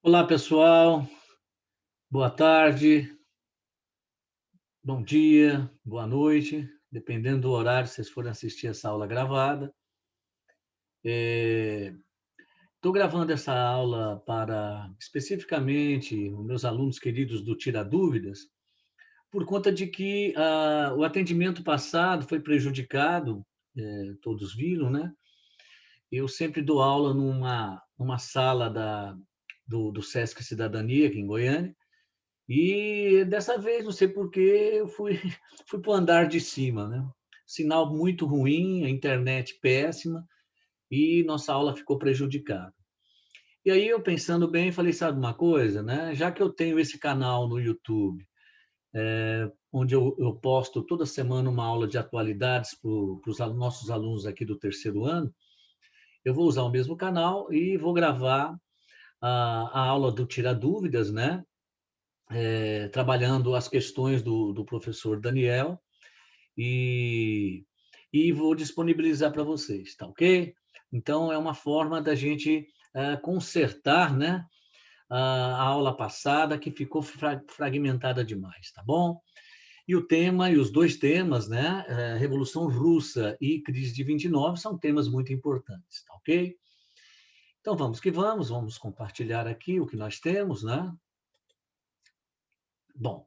Olá, pessoal. Boa tarde, bom dia, boa noite, dependendo do horário que vocês forem assistir essa aula gravada. Estou gravando essa aula para, especificamente, os meus alunos queridos do Tira Dúvidas, por conta de que o atendimento passado foi prejudicado, todos viram, né? Eu sempre dou aula numa sala do Sesc Cidadania, aqui em Goiânia. E dessa vez, não sei por quê, eu fui, fui para o andar de cima, né? Sinal muito ruim, a internet péssima, e nossa aula ficou prejudicada. E aí eu pensando bem, falei, sabe uma coisa, né? Já que eu tenho esse canal no YouTube, onde eu posto toda semana uma aula de atualidades para os nossos alunos aqui do terceiro ano, eu vou usar o mesmo canal e vou gravar a aula do Tira Dúvidas, né? Trabalhando as questões do professor Daniel, e, e vou disponibilizar para vocês, tá ok? Então, é uma forma da gente consertar, né, a aula passada, que ficou fragmentada demais, tá bom? E o tema, e os dois temas, né, Revolução Russa e crise de 29, são temas muito importantes, tá ok? Então, vamos que vamos compartilhar aqui o que nós temos, né? Bom,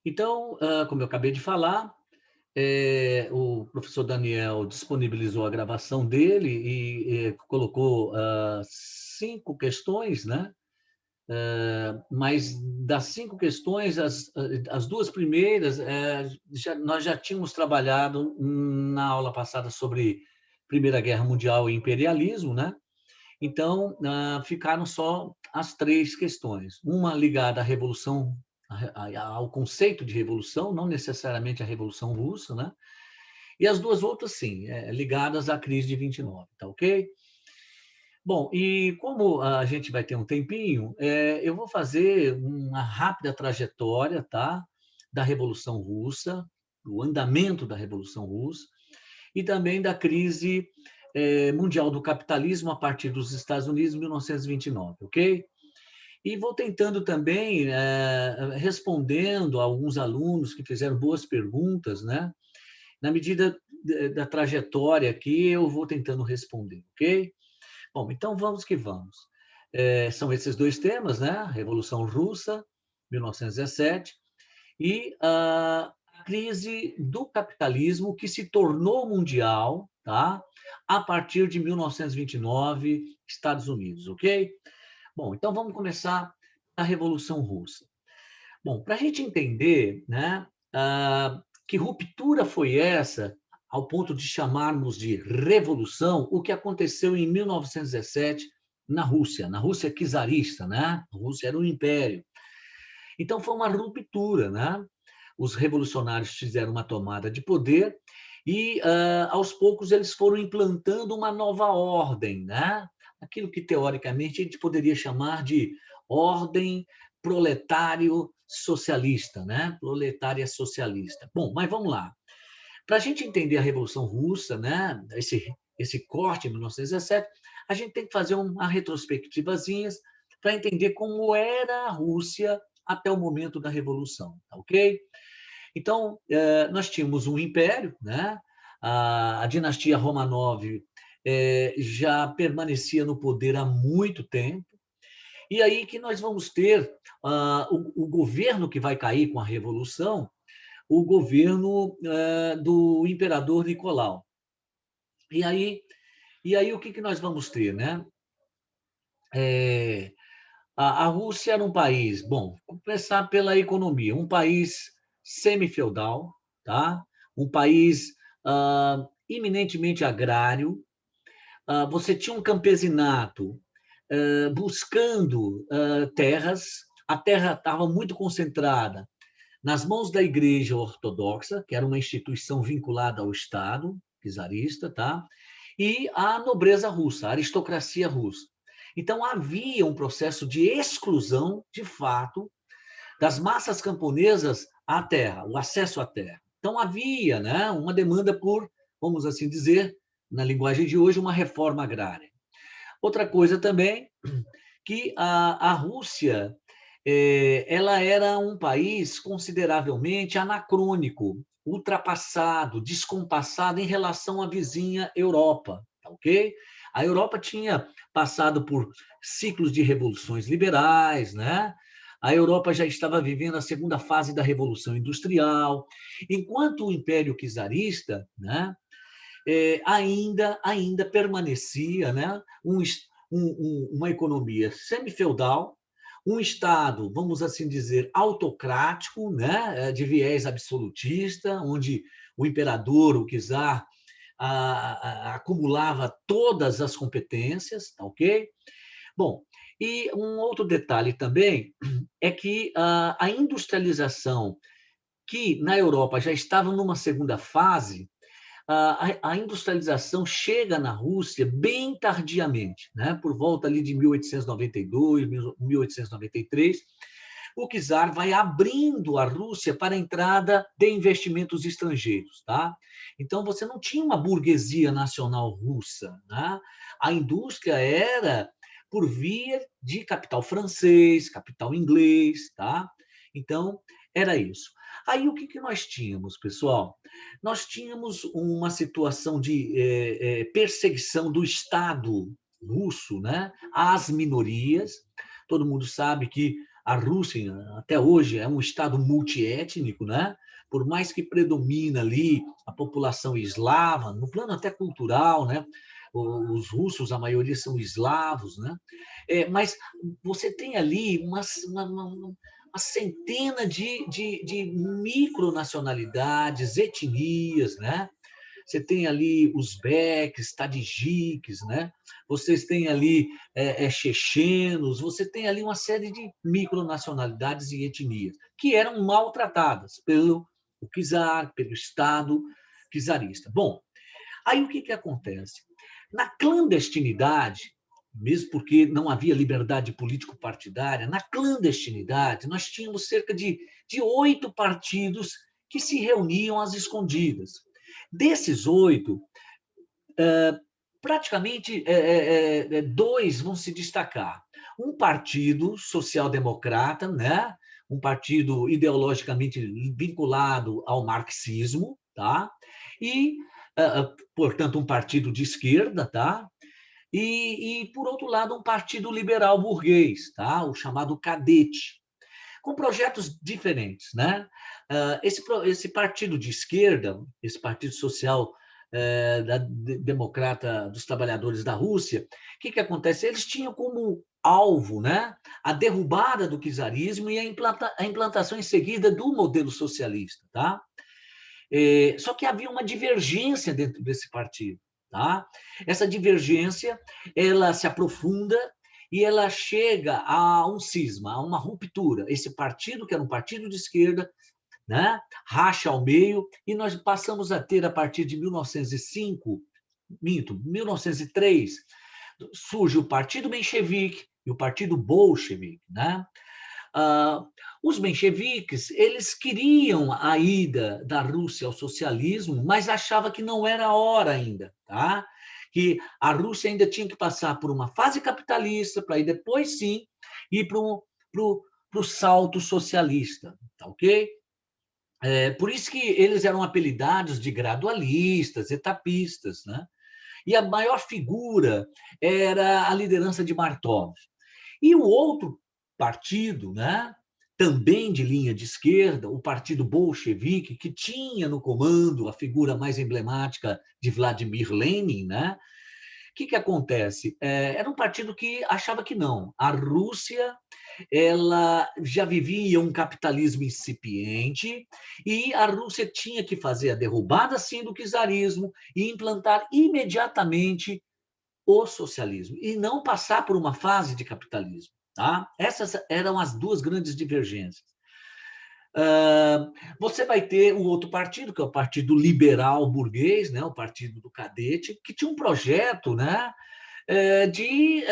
então, como eu acabei de falar, o professor Daniel disponibilizou a gravação dele e colocou 5 questões, né? Mas das 5 questões, as duas primeiras, nós já tínhamos trabalhado na aula passada sobre Primeira Guerra Mundial e imperialismo, né? Então, ficaram só as 3 questões. Uma ligada à Revolução, ao conceito de revolução, não necessariamente à Revolução Russa, né? E as duas outras, sim, ligadas à crise de 29, tá ok? Bom, e como a gente vai ter um tempinho, eu vou fazer uma rápida trajetória, tá? Da Revolução Russa, do andamento da Revolução Russa, e também da crise mundial do capitalismo a partir dos Estados Unidos, em 1929, ok? E vou tentando também, respondendo a alguns alunos que fizeram boas perguntas, né? Na medida da trajetória aqui, eu vou tentando responder, ok? Bom, então vamos que vamos. São esses dois temas, né? Revolução Russa, 1917, e a crise do capitalismo que se tornou mundial, tá? A partir de 1929, Estados Unidos, ok? Bom, então vamos começar a Revolução Russa. Bom, para a gente entender, né, que ruptura foi essa, ao ponto de chamarmos de revolução, o que aconteceu em 1917 na Rússia czarista, né? A Rússia era um império. Então foi uma ruptura, né? Os revolucionários fizeram uma tomada de poder e, aos poucos, eles foram implantando uma nova ordem, né? Aquilo que, teoricamente, a gente poderia chamar de ordem proletário socialista, né? Proletária socialista. Bom, mas vamos lá. Para a gente entender a Revolução Russa, né? Esse corte em 1917, a gente tem que fazer uma retrospectivazinha para entender como era a Rússia até o momento da Revolução, tá ok? Então, nós tínhamos um império, né? A dinastia Romanov já permanecia no poder há muito tempo, e aí que nós vamos ter o governo que vai cair com a Revolução, o governo do imperador Nicolau. E aí, o que nós vamos ter, né? É, a Rússia era um país, bom, começar pela economia, um país semi-feudal, tá? Um país eminentemente agrário. Você tinha um campesinato buscando terras, a terra estava muito concentrada nas mãos da Igreja Ortodoxa, que era uma instituição vinculada ao Estado czarista, tá? E a nobreza russa, a aristocracia russa. Então, havia um processo de exclusão, de fato, das massas camponesas à terra, o acesso à terra. Então, havia, né, uma demanda por, vamos assim dizer, na linguagem de hoje, uma reforma agrária. Outra coisa também que a Rússia ela era um país consideravelmente anacrônico, ultrapassado, descompassado em relação à vizinha Europa, tá ok? A Europa tinha passado por ciclos de revoluções liberais, né? A Europa já estava vivendo a segunda fase da Revolução Industrial, enquanto o Império Czarista, né, ainda permanecia, né, uma economia semifeudal, um Estado, vamos assim dizer, autocrático, né, de viés absolutista, onde o imperador, o czar, acumulava todas as competências, tá ok? Bom, e um outro detalhe também é que a industrialização, que na Europa já estava numa segunda fase, a industrialização chega na Rússia bem tardiamente, né? Por volta ali de 1892, 1893, o czar vai abrindo a Rússia para a entrada de investimentos estrangeiros, tá? Então você não tinha uma burguesia nacional russa, né? A indústria era por via de capital francês, capital inglês, tá? Então era isso. Aí o que nós tínhamos, pessoal? Nós tínhamos uma situação de perseguição do Estado russo, né, às minorias. Todo mundo sabe que a Rússia, até hoje, é um Estado multiétnico, né? Por mais que predomina ali a população eslava, no plano até cultural, né? Os russos, a maioria são eslavos, né? Mas você tem ali uma centena de micronacionalidades, etnias, né? Você tem ali uzbeques, tadijiques, né? Vocês têm ali chechenos, você tem ali uma série de micronacionalidades e etnias que eram maltratadas pelo czar, pelo Estado czarista. Bom, aí o que acontece? Na clandestinidade, mesmo porque não havia liberdade político-partidária, na clandestinidade, nós tínhamos cerca de 8 partidos que se reuniam às escondidas. Desses 8, praticamente 2 vão se destacar. Um partido social-democrata, né? Um partido ideologicamente vinculado ao marxismo, tá? E, portanto, um partido de esquerda, tá? Por outro lado, um partido liberal burguês, tá? O chamado Cadete, com projetos diferentes, né? Esse partido de esquerda, esse partido social democrata dos trabalhadores da Rússia, o que acontece? Eles tinham como alvo, né, a derrubada do czarismo e a implantação em seguida do modelo socialista, tá? Só que havia uma divergência dentro desse partido, tá? Essa divergência, ela se aprofunda e ela chega a um cisma, a uma ruptura. Esse partido, que era um partido de esquerda, né, racha ao meio, e nós passamos a ter, a partir de 1905, 1903, surge o Partido Menchevique e o Partido Bolchevique, né? Os mencheviques, eles queriam a ida da Rússia ao socialismo, mas achavam que não era a hora ainda, tá? Que a Rússia ainda tinha que passar por uma fase capitalista para ir depois, sim, ir para o salto socialista, tá ok? Por isso que eles eram apelidados de gradualistas, etapistas, né? E a maior figura era a liderança de Martov. E o outro partido, né, também de linha de esquerda, o Partido Bolchevique, que tinha no comando a figura mais emblemática de Vladimir Lenin, né? O que acontece? Era um partido que achava que não. A Rússia, ela já vivia um capitalismo incipiente e a Rússia tinha que fazer a derrubada, sim, do czarismo e implantar imediatamente o socialismo e não passar por uma fase de capitalismo. Tá? Essas eram as duas grandes divergências. Você vai ter o outro partido, que é o Partido Liberal Burguês, né? O Partido do Cadete, que tinha um projeto, né, de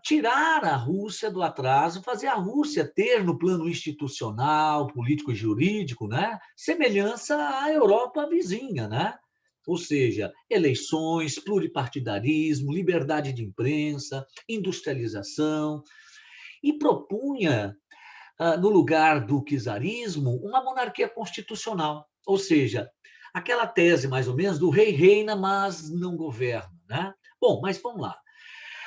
tirar a Rússia do atraso, fazer a Rússia ter, no plano institucional, político e jurídico, né, semelhança à Europa vizinha, né? Ou seja, eleições, pluripartidarismo, liberdade de imprensa, industrialização. e propunha, no lugar do czarismo, uma monarquia constitucional, ou seja, aquela tese, mais ou menos, do rei reina, mas não governa, né? Bom, mas vamos lá.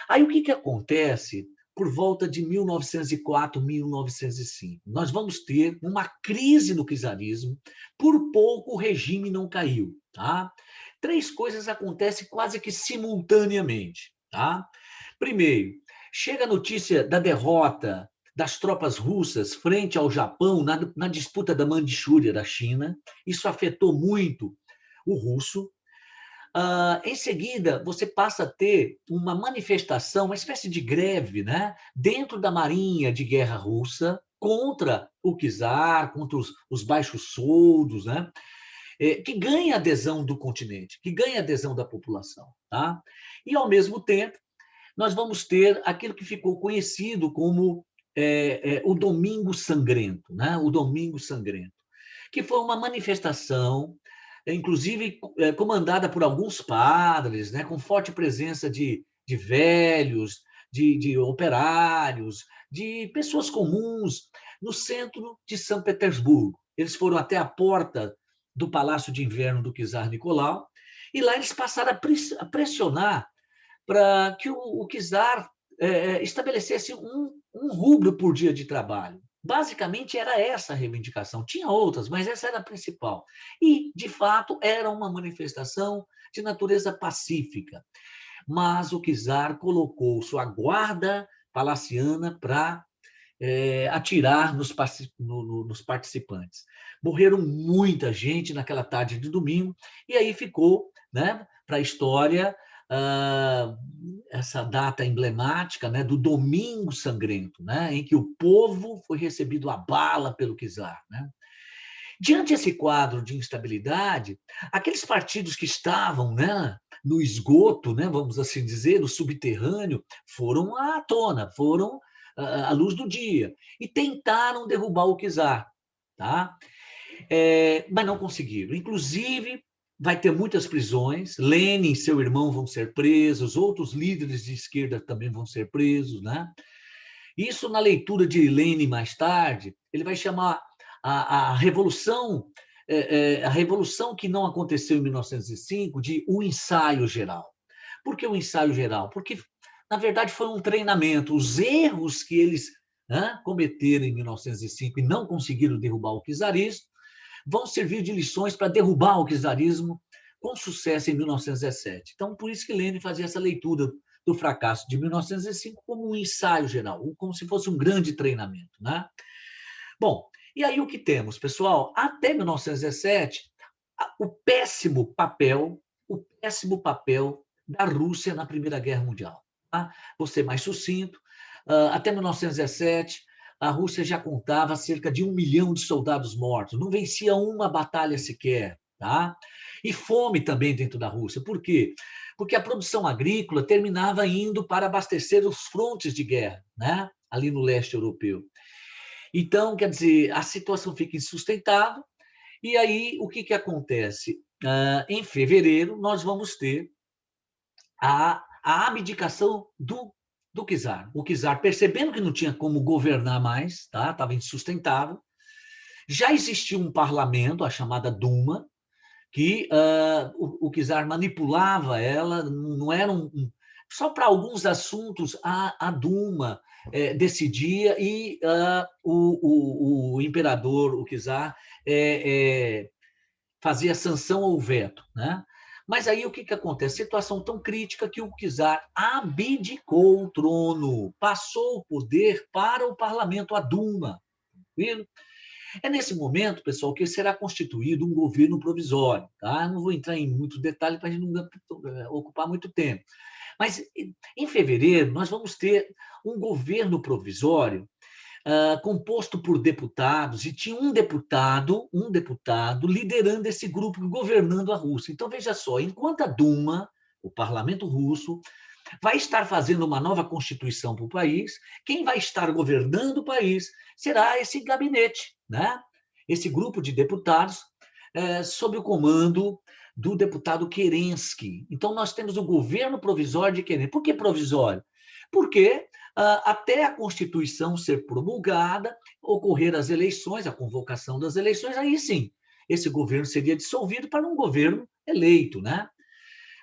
Aí o que acontece por volta de 1904, 1905? Nós vamos ter uma crise no czarismo, por pouco o regime não caiu, tá? Três coisas acontecem quase que simultaneamente, tá? Primeiro, chega a notícia da derrota das tropas russas frente ao Japão na disputa da Manchúria da China. Isso afetou muito o russo. Em seguida, você passa a ter uma manifestação, uma espécie de greve, né, dentro da Marinha de Guerra Russa contra o czar, contra os baixos soldos, né, que ganha adesão do continente, que ganha adesão da população. Tá? E, ao mesmo tempo, nós vamos ter aquilo que ficou conhecido como o Domingo Sangrento, né? O Domingo Sangrento, que foi uma manifestação, inclusive comandada por alguns padres, né? Com forte presença de velhos, de operários, de pessoas comuns, no centro de São Petersburgo. Eles foram até a porta do Palácio de Inverno do czar Nicolau, e lá eles passaram a pressionar para que o czar estabelecesse um rublo por dia de trabalho. Basicamente, era essa a reivindicação. Tinha outras, mas essa era a principal. E, de fato, era uma manifestação de natureza pacífica. Mas o czar colocou sua guarda palaciana para atirar nos participantes. Morreram muita gente naquela tarde de domingo, e aí ficou, né, para a história, essa data emblemática, né, do Domingo Sangrento, né, em que o povo foi recebido a bala pelo czar. Né? Diante desse quadro de instabilidade, aqueles partidos que estavam, né, no esgoto, né, vamos assim dizer, no subterrâneo, foram à tona, foram à luz do dia e tentaram derrubar o czar, tá? Mas não conseguiram. Inclusive, vai ter muitas prisões. Lenin e seu irmão vão ser presos, outros líderes de esquerda também vão ser presos, né? Isso, na leitura de Lenin mais tarde, ele vai chamar a revolução, a revolução que não aconteceu em 1905, de um ensaio geral. Por que o ensaio geral? Porque, na verdade, foi um treinamento. Os erros que eles cometeram em 1905 e não conseguiram derrubar o czarismo vão servir de lições para derrubar o czarismo com sucesso em 1917. Então, por isso que Lenin fazia essa leitura do fracasso de 1905 como um ensaio geral, como se fosse um grande treinamento. Né? Bom, e aí o que temos, pessoal? Até 1917, o péssimo papel da Rússia na Primeira Guerra Mundial. Tá? Vou ser mais sucinto. Até 1917, a Rússia já contava cerca de 1 milhão de soldados mortos, não vencia uma batalha sequer. Tá? E fome também dentro da Rússia. Por quê? Porque a produção agrícola terminava indo para abastecer os frontes de guerra, né? Ali no leste europeu. Então, quer dizer, a situação fica insustentável, e aí o que acontece? Em fevereiro, nós vamos ter a abdicação do czar. O czar, percebendo que não tinha como governar mais, tá? Estava insustentável, já existia um parlamento, a chamada Duma, que o czar manipulava ela, não era só para alguns assuntos a Duma decidia, e o imperador, o czar, fazia sanção ao veto. Né? Mas aí o que acontece? Situação tão crítica que o czar abdicou o trono, passou o poder para o parlamento, a Duma. Viu? É nesse momento, pessoal, que será constituído um governo provisório. Tá? Não vou entrar em muito detalhe para a gente não ocupar muito tempo. Mas, em fevereiro, nós vamos ter um governo provisório composto por deputados, e tinha um deputado liderando esse grupo, governando a Rússia. Então, veja só, enquanto a Duma, o parlamento russo, vai estar fazendo uma nova constituição para o país, quem vai estar governando o país será esse gabinete, né? Esse grupo de deputados, sob o comando do deputado Kerensky. Então, nós temos o governo provisório de Kerensky. Por que provisório? Porque até a Constituição ser promulgada, ocorrer as eleições, a convocação das eleições, aí sim, esse governo seria dissolvido para um governo eleito, né?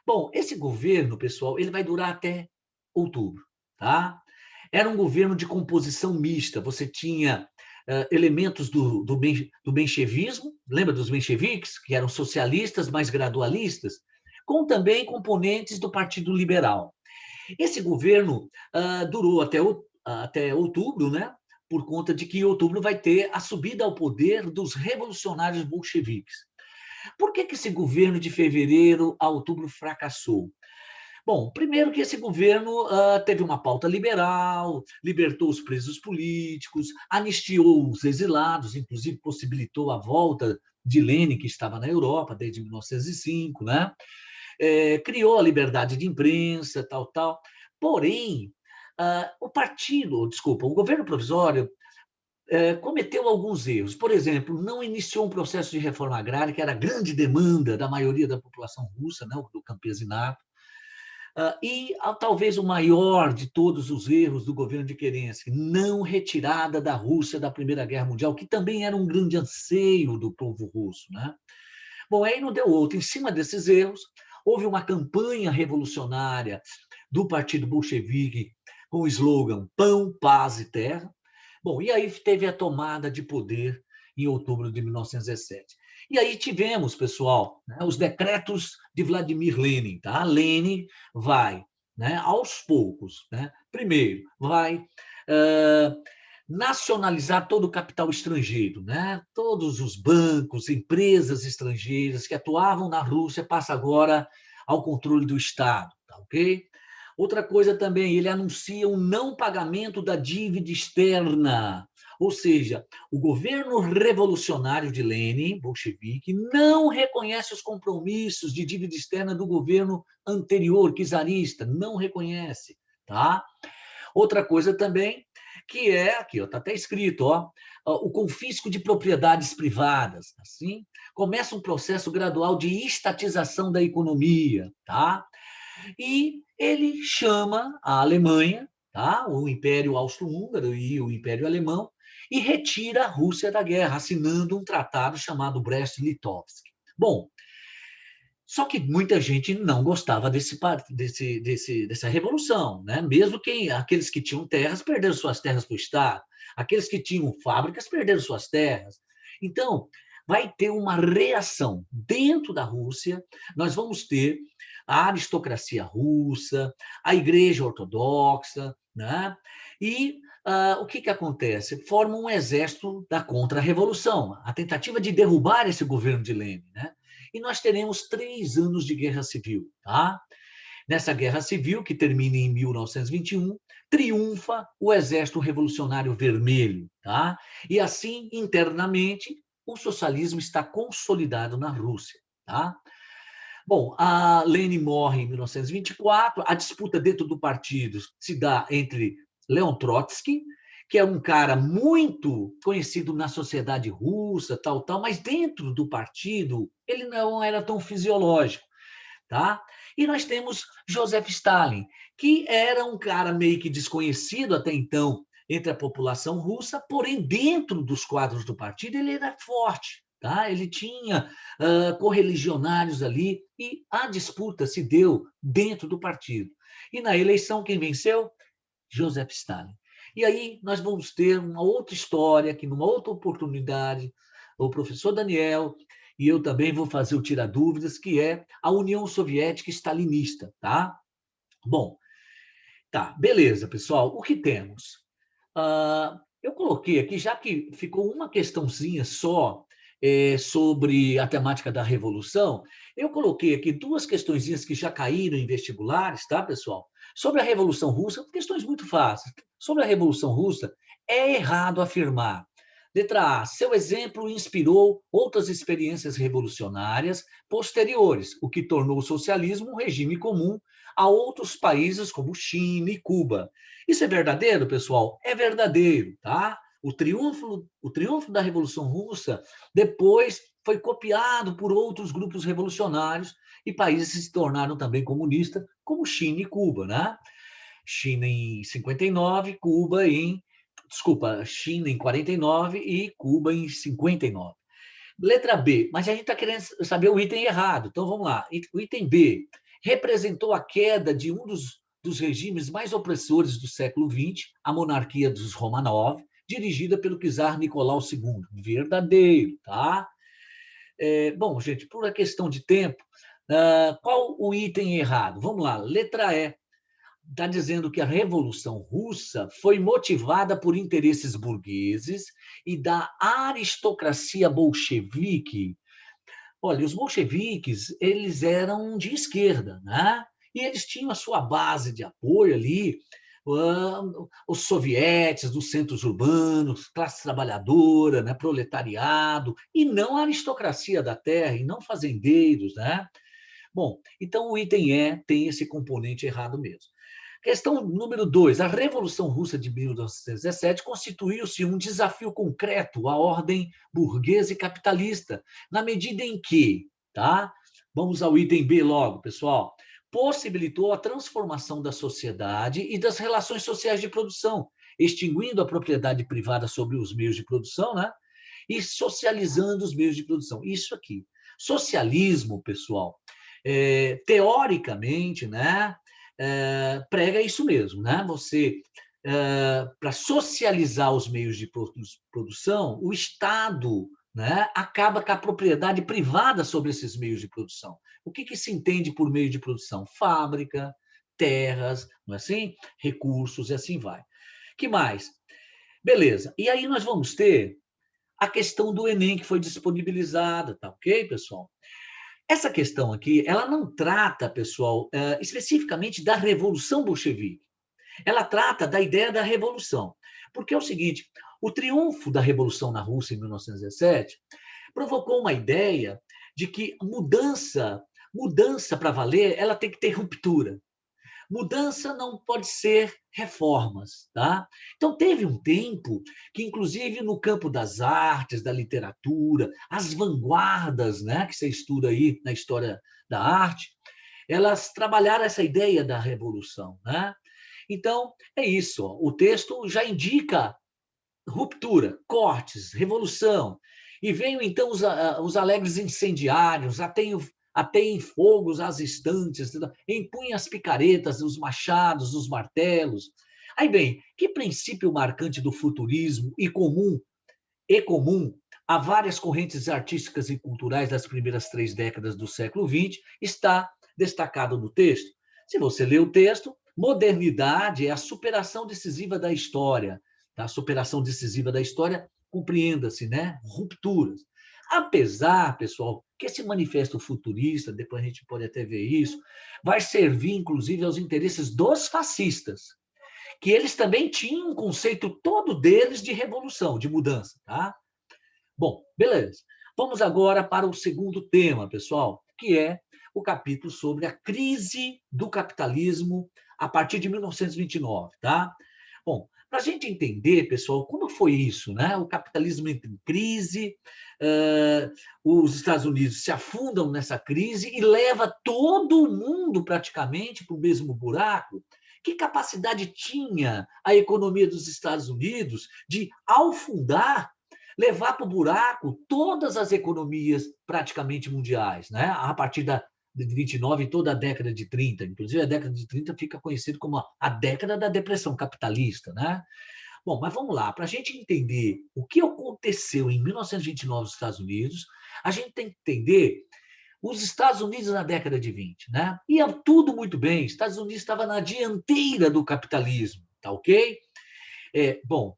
Bom, esse governo, pessoal, ele vai durar até outubro, tá? Era um governo de composição mista. Você tinha elementos do menchevismo, lembra dos mencheviques, que eram socialistas, mais gradualistas, com também componentes do Partido Liberal. Esse governo durou até outubro, né? Por conta de que em outubro vai ter a subida ao poder dos revolucionários bolcheviques. Por que esse governo de fevereiro a outubro fracassou? Bom, primeiro que esse governo teve uma pauta liberal, libertou os presos políticos, anistiou os exilados, inclusive possibilitou a volta de Lenin, que estava na Europa desde 1905, né? Criou a liberdade de imprensa, tal, tal. Porém, o governo provisório cometeu alguns erros. Por exemplo, não iniciou um processo de reforma agrária, que era a grande demanda da maioria da população russa, né, do campesinato. E talvez o maior de todos os erros do governo de Kerensky, não retirada da Rússia da Primeira Guerra Mundial, que também era um grande anseio do povo russo, né? Bom, aí não deu outro. Em cima desses erros, houve uma campanha revolucionária do Partido Bolchevique com o slogan Pão, Paz e Terra. Bom, e aí teve a tomada de poder em outubro de 1917. E aí tivemos, pessoal, né, os decretos de Vladimir Lenin. Tá? Lenin vai, né, aos poucos, né, primeiro, vai nacionalizar todo o capital estrangeiro, né? Todos os bancos, empresas estrangeiras que atuavam na Rússia passam agora ao controle do Estado, tá ok? Outra coisa também, ele anuncia o não pagamento da dívida externa, ou seja, o governo revolucionário de Lenin, bolchevique, não reconhece os compromissos de dívida externa do governo anterior, czarista, não reconhece, tá? Outra coisa também, que é, aqui está até escrito, o confisco de propriedades privadas. Assim, começa um processo gradual de estatização da economia. Tá? E ele chama a Alemanha, tá? O Império Austro-Húngaro e o Império Alemão, e retira a Rússia da guerra, assinando um tratado chamado Brest-Litovsk. Bom, só que muita gente não gostava dessa revolução, né? Mesmo aqueles que tinham terras perderam suas terras para o Estado, aqueles que tinham fábricas perderam suas terras. Então, vai ter uma reação dentro da Rússia. Nós vamos ter a aristocracia russa, a Igreja Ortodoxa, né? E o que acontece? Forma um exército da contra-revolução, a tentativa de derrubar esse governo de Lenin, né? E nós teremos 3 anos de guerra civil. Tá? Nessa guerra civil, que termina em 1921, triunfa o Exército Revolucionário Vermelho. Tá? E assim, internamente, o socialismo está consolidado na Rússia. Tá? Bom, a Lenin morre em 1924, a disputa dentro do partido se dá entre Leon Trotsky, que é um cara muito conhecido na sociedade russa, tal, mas dentro do partido ele não era tão fisiológico, tá? E nós temos Joseph Stalin, que era um cara meio que desconhecido até então entre a população russa, porém dentro dos quadros do partido ele era forte, tá? Ele tinha correligionários ali e a disputa se deu dentro do partido. E na eleição quem venceu? Joseph Stalin. E aí nós vamos ter uma outra história, que numa outra oportunidade, o professor Daniel e eu também vou fazer o Tira Dúvidas, que é a União Soviética Stalinista, tá? Bom, tá, beleza, pessoal. O que temos? Eu coloquei aqui, já que ficou uma questãozinha só sobre a temática da Revolução, eu coloquei aqui 2 questõezinhas que já caíram em vestibulares, tá, pessoal? Sobre a Revolução Russa, questões muito fáceis. Sobre a Revolução Russa, é errado afirmar. Letra A, seu exemplo inspirou outras experiências revolucionárias posteriores, o que tornou o socialismo um regime comum a outros países como China e Cuba. Isso é verdadeiro, pessoal? É verdadeiro, tá? O triunfo da Revolução Russa depois foi copiado por outros grupos revolucionários e países que se tornaram também comunistas, como China e Cuba, né? China em 59, China em 49 e Cuba em 59. Letra B, mas a gente está querendo saber o item errado, então vamos lá. O item B representou a queda de um dos regimes mais opressores do século XX, a monarquia dos Romanov, dirigida pelo czar Nicolau II. Verdadeiro, tá? Bom, gente, por uma questão de tempo, qual o item errado? Vamos lá, letra E. Está dizendo que a Revolução Russa foi motivada por interesses burgueses e da aristocracia bolchevique. Olha, os bolcheviques, eles eram de esquerda, né? E eles tinham a sua base de apoio ali, os sovietes dos centros urbanos, classe trabalhadora, né? Proletariado, e não a aristocracia da terra, e não fazendeiros, né? Bom, então o item E tem esse componente errado mesmo. Questão número 2. A Revolução Russa de 1917 constituiu-se um desafio concreto à ordem burguesa e capitalista, na medida em que, tá? Vamos ao item B logo, pessoal. Possibilitou a transformação da sociedade e das relações sociais de produção, extinguindo a propriedade privada sobre os meios de produção, né? E socializando os meios de produção. Isso aqui. Socialismo, pessoal, teoricamente, né? Prega isso mesmo, né? Você, para socializar os meios de produção, o Estado, né, acaba com a propriedade privada sobre esses meios de produção. O que se entende por meio de produção? Fábrica, terras, não é assim? Recursos e assim vai. Que mais? Beleza. E aí nós vamos ter a questão do Enem que foi disponibilizada, tá ok, pessoal? Essa questão aqui, ela não trata, pessoal, especificamente da Revolução Bolchevique. Ela trata da ideia da revolução. Porque é o seguinte, o triunfo da Revolução na Rússia em 1917 provocou uma ideia de que mudança para valer, ela tem que ter ruptura. Mudança não pode ser reformas, tá? Então teve um tempo que, inclusive no campo das artes, da literatura, as vanguardas, né, que você estuda aí na história da arte, elas trabalharam essa ideia da revolução, né? Então é isso. Ó, o texto já indica ruptura, cortes, revolução. E veio então os alegres incendiários, ateiem fogos às estantes, empunhem as picaretas, os machados, os martelos. Aí bem, que princípio marcante do futurismo e comum a várias correntes artísticas e culturais das primeiras 3 décadas do século XX está destacado no texto? Se você lê o texto, modernidade é a superação decisiva da história. Tá? A superação decisiva da história, compreenda-se, né? Rupturas. Apesar, pessoal, que esse manifesto futurista, depois a gente pode até ver isso, vai servir, inclusive, aos interesses dos fascistas, que eles também tinham um conceito todo deles de revolução, de mudança. Tá? Bom, beleza. Vamos agora para o segundo tema, pessoal, que é o capítulo sobre a crise do capitalismo a partir de 1929, tá? Bom, para a gente entender, pessoal, como foi isso, né? O capitalismo entra em crise, os Estados Unidos se afundam nessa crise e leva todo mundo praticamente para o mesmo buraco. Que capacidade tinha a economia dos Estados Unidos de, ao fundar, levar para o buraco todas as economias praticamente mundiais, né? A partir de 29 e toda a década de 30. Inclusive, a década de 30 fica conhecida como a década da depressão capitalista, né? Bom, mas vamos lá. Para a gente entender o que aconteceu em 1929 nos Estados Unidos, a gente tem que entender os Estados Unidos na década de 20, né? Ia tudo muito bem. Os Estados Unidos estava na dianteira do capitalismo, tá ok? Bom,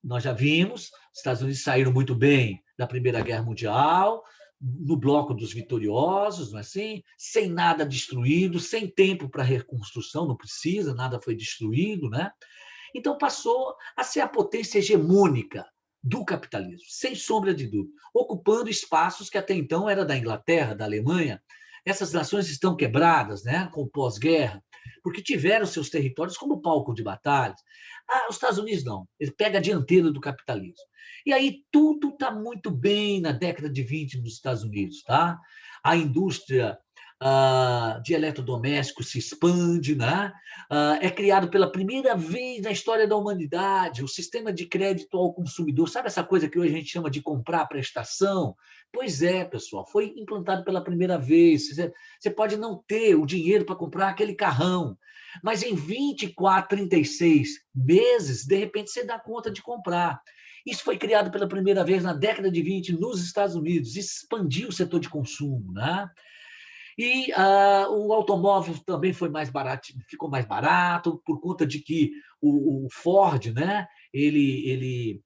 nós já vimos, os Estados Unidos saíram muito bem da Primeira Guerra Mundial, no bloco dos vitoriosos, não é assim? Sem nada destruído, sem tempo para reconstrução, não precisa, nada foi destruído, né? Então passou a ser a potência hegemônica do capitalismo, sem sombra de dúvida, ocupando espaços que até então era da Inglaterra, da Alemanha. Essas nações estão quebradas, né, com o pós-guerra, porque tiveram seus territórios como palco de batalhas. Os Estados Unidos não, ele pega a dianteira do capitalismo. E aí tudo está muito bem na década de 20 nos Estados Unidos, tá? A indústria de eletrodomésticos se expande, né? É criado pela primeira vez na história da humanidade o sistema de crédito ao consumidor. Sabe essa coisa que hoje a gente chama de comprar prestação? Pois é, pessoal, foi implantado pela primeira vez. Você pode não ter o dinheiro para comprar aquele carrão, mas em 24, 36 meses, de repente, você dá conta de comprar. Isso foi criado pela primeira vez na década de 20 nos Estados Unidos, expandiu o setor de consumo, né? E o automóvel também foi mais barato, ficou mais barato por conta de que o Ford, né? Ele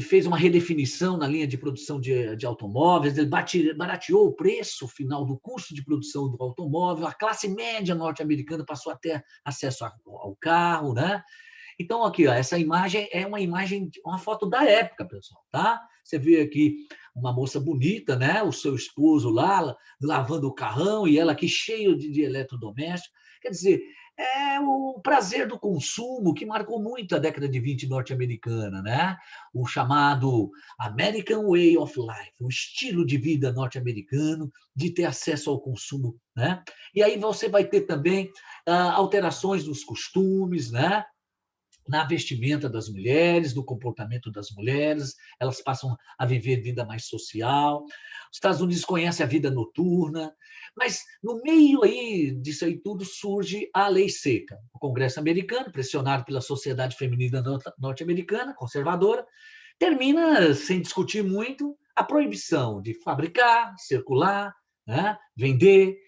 fez uma redefinição na linha de produção de automóveis, ele barateou o preço final do custo de produção do automóvel, a classe média norte-americana passou a ter acesso ao carro, né? Então, aqui, ó, essa imagem é uma imagem, uma foto da época, pessoal, tá? Você vê aqui uma moça bonita, né? O seu esposo lá, lavando o carrão, e ela aqui cheio de eletrodoméstico. Quer dizer, é o prazer do consumo que marcou muito a década de 20 norte-americana, né? O chamado American Way of Life, o estilo de vida norte-americano de ter acesso ao consumo, né? E aí você vai ter também alterações nos costumes, né? Na vestimenta das mulheres, no comportamento das mulheres, elas passam a viver vida mais social. Os Estados Unidos conhecem a vida noturna, mas no meio aí disso aí tudo surge a lei seca. O Congresso americano, pressionado pela sociedade feminina norte-americana, conservadora, termina, sem discutir muito, a proibição de fabricar, circular, né, vender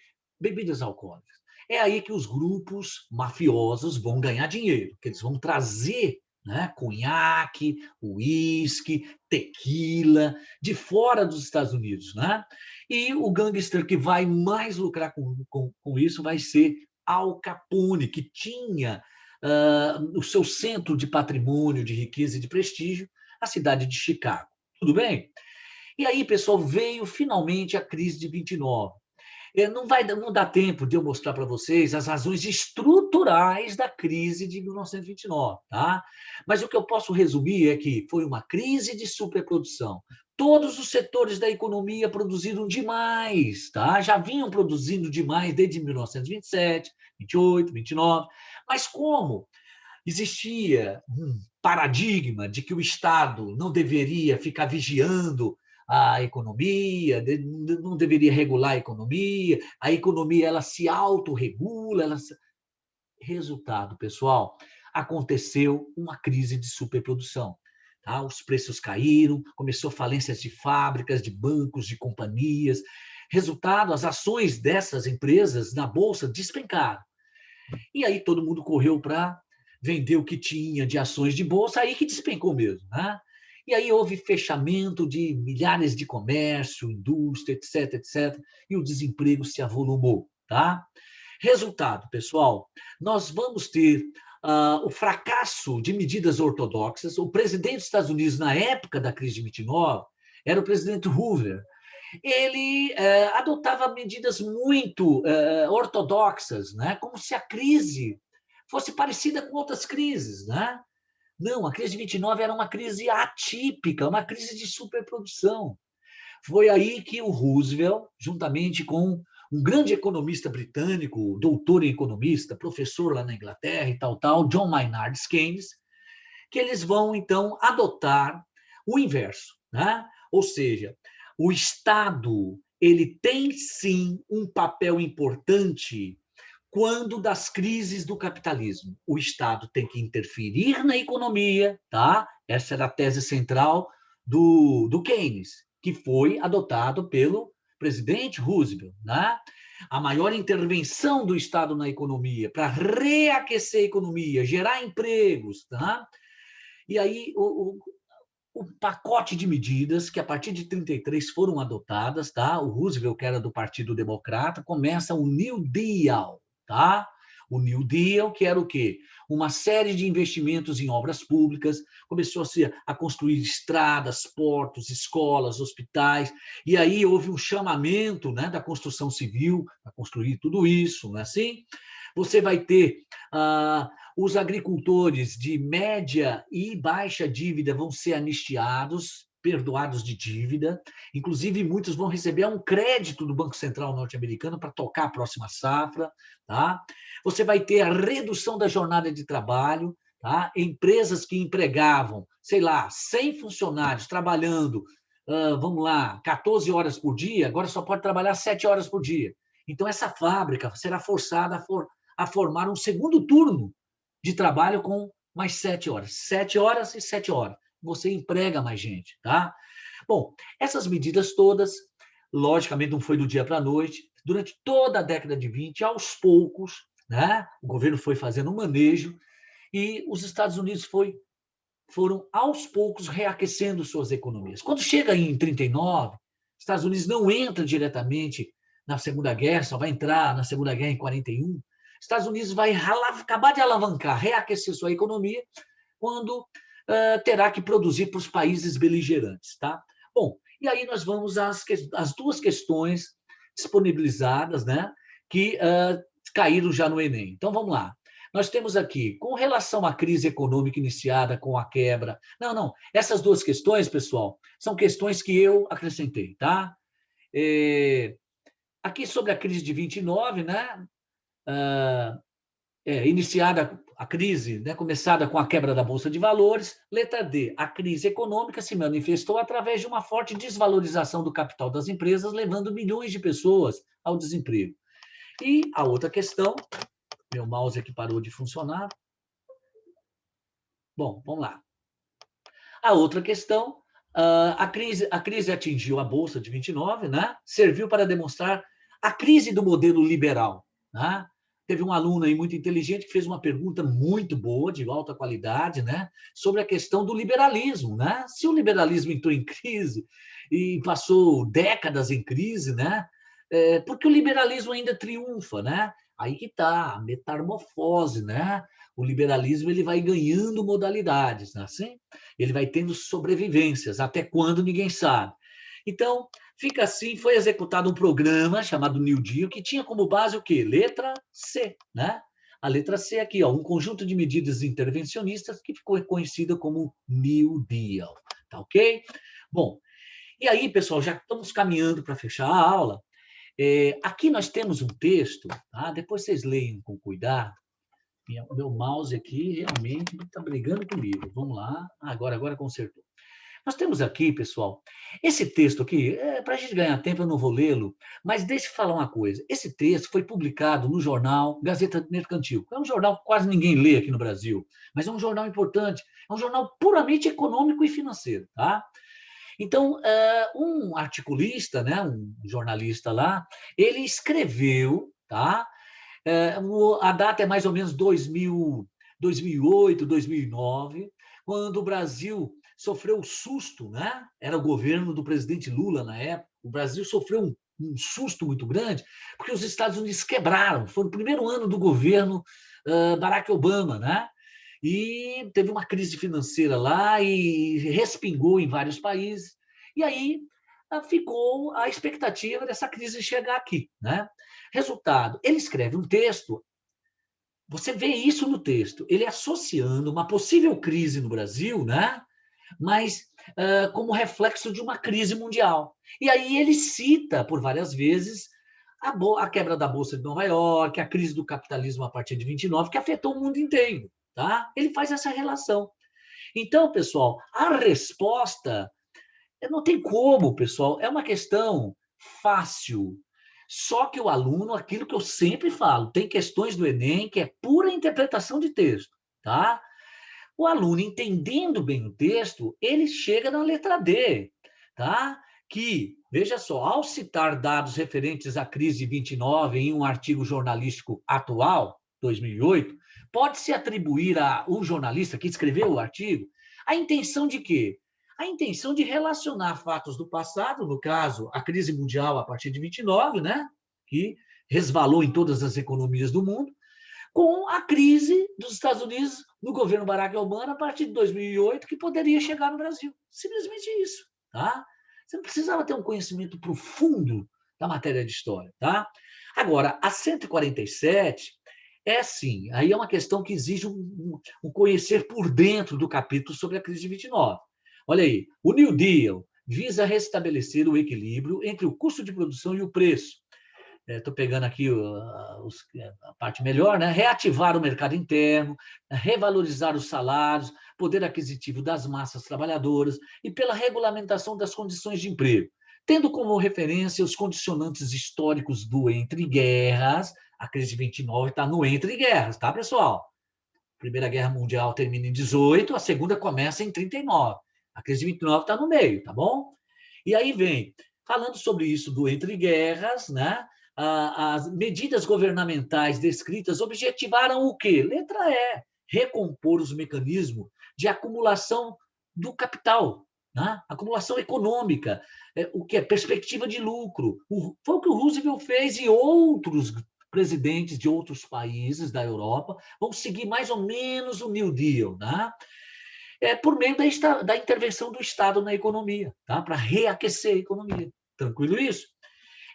bebidas alcoólicas. É aí que os grupos mafiosos vão ganhar dinheiro, que eles vão trazer, né, conhaque, uísque, tequila, de fora dos Estados Unidos. Né? E o gangster que vai mais lucrar com isso vai ser Al Capone, que tinha o seu centro de patrimônio, de riqueza e de prestígio, a cidade de Chicago. Tudo bem? E aí, pessoal, veio finalmente a crise de 29. Não dá tempo de eu mostrar para vocês as razões estruturais da crise de 1929, tá? Mas o que eu posso resumir é que foi uma crise de superprodução. Todos os setores da economia produziram demais, tá? Já vinham produzindo demais desde 1927, 28, 29. Mas como existia um paradigma de que o Estado não deveria ficar vigiando a economia, não deveria regular a economia ela se autorregula. Resultado, pessoal, aconteceu uma crise de superprodução. Tá? Os preços caíram, começou falências de fábricas, de bancos, de companhias. Resultado, as ações dessas empresas na Bolsa despencaram. E aí todo mundo correu para vender o que tinha de ações de bolsa, aí que despencou mesmo. Né? E aí houve fechamento de milhares de comércio, indústria, etc, etc, e o desemprego se avolumou. Tá? Resultado, pessoal, nós vamos ter o fracasso de medidas ortodoxas. O presidente dos Estados Unidos, na época da crise de 29, era o presidente Hoover. Ele adotava medidas muito ortodoxas, né? Como se a crise fosse parecida com outras crises. Né? Não, a crise de 29 era uma crise atípica, uma crise de superprodução. Foi aí que o Roosevelt, juntamente com um grande economista britânico, doutor em economista, professor lá na Inglaterra e tal, John Maynard Keynes, que eles vão, então, adotar o inverso. Né? Ou seja, o Estado ele tem, sim, um papel importante quando das crises do capitalismo. O Estado tem que interferir na economia, tá? Essa era a tese central do Keynes, que foi adotado pelo presidente Roosevelt. Né? A maior intervenção do Estado na economia para reaquecer a economia, gerar empregos. Tá? E aí, o pacote de medidas que, a partir de 33, foram adotadas, tá? O Roosevelt, que era do Partido Democrata, começa o New Deal, tá? O New Deal, que era o quê? Uma série de investimentos em obras públicas, começou-se a construir estradas, portos, escolas, hospitais, e aí houve um chamamento, né, da construção civil para construir tudo isso, não é assim? Você vai ter os agricultores de média e baixa dívida vão ser anistiados, perdoados de dívida, inclusive muitos vão receber um crédito do Banco Central norte-americano para tocar a próxima safra, tá? Você vai ter a redução da jornada de trabalho, tá? Empresas que empregavam, sei lá, 100 funcionários trabalhando, vamos lá, 14 horas por dia, agora só pode trabalhar 7 horas por dia. Então, essa fábrica será forçada a formar um segundo turno de trabalho com mais 7 horas. 7 horas e 7 horas. Você emprega mais gente, tá? Bom, essas medidas todas, logicamente, não foi do dia para a noite. Durante toda a década de 20, aos poucos, né, o governo foi fazendo um manejo e os Estados Unidos foram, aos poucos, reaquecendo suas economias. Quando chega em 39, Estados Unidos não entra diretamente na Segunda Guerra, só vai entrar na Segunda Guerra em 41. Estados Unidos vai acabar de alavancar, reaquecer sua economia, quando terá que produzir para os países beligerantes. Tá? Bom, e aí nós vamos às duas questões disponibilizadas, né, que caíram já no Enem. Então, vamos lá. Nós temos aqui, com relação à crise econômica iniciada com a quebra... Não. Essas duas questões, pessoal, são questões que eu acrescentei, tá? Aqui sobre a crise de 29, né? Iniciada a crise, né, começada com a quebra da Bolsa de Valores. Letra D, a crise econômica se manifestou através de uma forte desvalorização do capital das empresas, levando milhões de pessoas ao desemprego. E a outra questão, meu mouse aqui parou de funcionar. Bom, vamos lá. A outra questão, a crise atingiu a Bolsa de 29, né? Serviu para demonstrar a crise do modelo liberal, né? Teve um aluno aí muito inteligente que fez uma pergunta muito boa, de alta qualidade, né? Sobre a questão do liberalismo, né? Se o liberalismo entrou em crise e passou décadas em crise, né? Porque o liberalismo ainda triunfa, né? Aí que está a metamorfose, né? O liberalismo ele vai ganhando modalidades, não é assim? Ele vai tendo sobrevivências, até quando ninguém sabe. Então, fica assim, foi executado um programa chamado New Deal, que tinha como base o quê? Letra C, né? A letra C aqui, ó, um conjunto de medidas intervencionistas que ficou conhecida como New Deal, tá ok? Bom, e aí, pessoal, já estamos caminhando para fechar a aula. Aqui nós temos um texto, tá? Depois vocês leiam com cuidado. Meu mouse aqui realmente está brigando comigo. Vamos lá. Agora consertou. Nós temos aqui, pessoal, esse texto aqui, para a gente ganhar tempo, eu não vou lê-lo, mas deixa eu falar uma coisa. Esse texto foi publicado no jornal Gazeta Mercantil. É um jornal que quase ninguém lê aqui no Brasil, mas é um jornal importante. É um jornal puramente econômico e financeiro, tá? Então, um articulista, né, um jornalista lá, ele escreveu, tá? A data é mais ou menos 2008, 2009, quando o Brasil sofreu um susto, né? Era o governo do presidente Lula na época. O Brasil sofreu um susto muito grande, porque os Estados Unidos quebraram. Foi o primeiro ano do governo Barack Obama, né? E teve uma crise financeira lá e respingou em vários países. E aí ficou a expectativa dessa crise chegar aqui, né? Resultado, ele escreve um texto, você vê isso no texto, ele associando uma possível crise no Brasil, né? Mas como reflexo de uma crise mundial. E aí ele cita, por várias vezes, a quebra da Bolsa de Nova York, a crise do capitalismo a partir de 29, que afetou o mundo inteiro. Tá? Ele faz essa relação. Então, pessoal, a resposta não tem como, pessoal, é uma questão fácil. Só que o aluno, aquilo que eu sempre falo, tem questões do Enem que é pura interpretação de texto, tá? O aluno, entendendo bem o texto, ele chega na letra D, tá? Que, veja só, ao citar dados referentes à crise de 29 em um artigo jornalístico atual, 2008, pode-se atribuir ao jornalista que escreveu o artigo a intenção de quê? A intenção de relacionar fatos do passado, no caso, a crise mundial a partir de 29, né? Que resvalou em todas as economias do mundo, com a crise dos Estados Unidos no governo Barack Obama a partir de 2008, que poderia chegar no Brasil. Simplesmente isso, tá? Você não precisava ter um conhecimento profundo da matéria de história, tá? Agora, a 147 é sim, aí é uma questão que exige um conhecer por dentro do capítulo sobre a crise de 29. Olha aí, o New Deal visa restabelecer o equilíbrio entre o custo de produção e o preço. Estou pegando aqui a parte melhor, né? Reativar o mercado interno, revalorizar os salários, poder aquisitivo das massas trabalhadoras e pela regulamentação das condições de emprego, tendo como referência os condicionantes históricos do entre guerras. A crise de 29 está no entre guerras, tá, pessoal? A Primeira Guerra Mundial termina em 18, a Segunda começa em 39. A crise de 29 está no meio, tá bom? E aí vem, falando sobre isso do entre guerras, né? As medidas governamentais descritas objetivaram o quê? Letra E, recompor os mecanismos de acumulação do capital, né? Acumulação econômica, o que é perspectiva de lucro. Foi o que o Roosevelt fez e outros presidentes de outros países da Europa vão seguir mais ou menos o New Deal, né? Por meio da intervenção do Estado na economia, tá? Para reaquecer a economia. Tranquilo isso?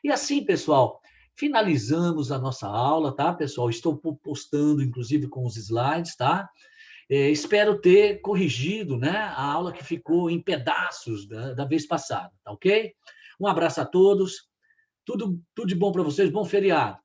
E assim, pessoal, finalizamos a nossa aula, tá, pessoal? Estou postando, inclusive, com os slides, tá? Espero ter corrigido, né, a aula que ficou em pedaços da vez passada, tá ok? Um abraço a todos, tudo de bom para vocês, bom feriado.